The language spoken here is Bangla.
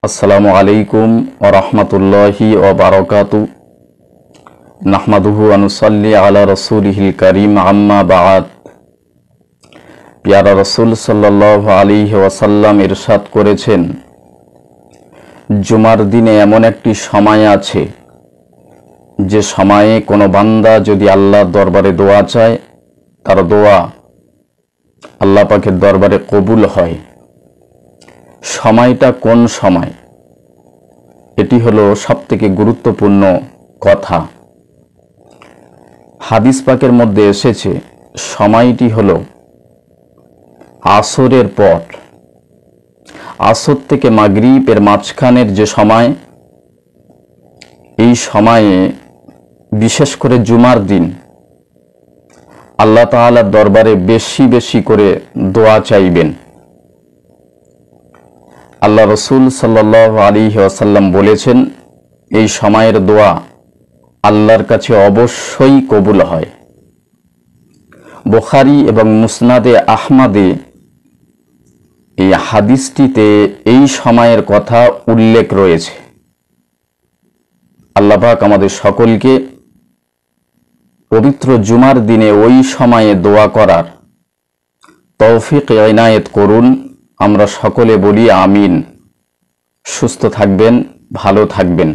আসসালামু আলাইকুম ওয়া রাহমাতুল্লাহি ওয়া বারাকাতুহু নাহমাদুহু ওয়া নুসাল্লি আলা রাসূলিহিল কারীম আম্মা বা'দ। প্যারা রাসূল সাল্লাল্লাহু আলাইহি ওয়াসাল্লাম ইরশাদ করেছেন, জুমার দিনে এমন একটি সময় আছে যে সময়ে কোনো বান্দা যদি আল্লাহর দরবারে দোয়া চায়, তার দোয়া আল্লাহ পাকের দরবারে কবুল হয়। সময়টা কোন সময়? এটি হলো সবথেকে গুরুত্বপূর্ণ কথা। হাদিস পাকের মধ্যে এসেছে সময়টি হলো আসরের পর, আসর থেকে মাগরিবের মাঝখানের যে সময়, এই সময়ে বিশেষ করে জুমার দিন আল্লাহ তাআলার দরবারে বেশি বেশি করে দোয়া চাইবেন। আল্লাহ রসুল সাল্লাল্লাহু আলাইহি ওয়াসাল্লাম বলেছেন, এই সময়ের দোয়া আল্লাহর কাছে অবশ্যই কবুল হয়। বুখারী এবং মুসনাদে আহমদে এই হাদিসটিতে এই সময়ের কথা উল্লেখ রয়েছে। আল্লাহ পাক আমাদের সকলকে পবিত্র জুমার দিনে ওই সময়ে দোয়া করার তৌফিক ইনায়েত করুন। আমরা সকলে বলি আমিন। সুস্থ থাকবেন, ভালো থাকবেন।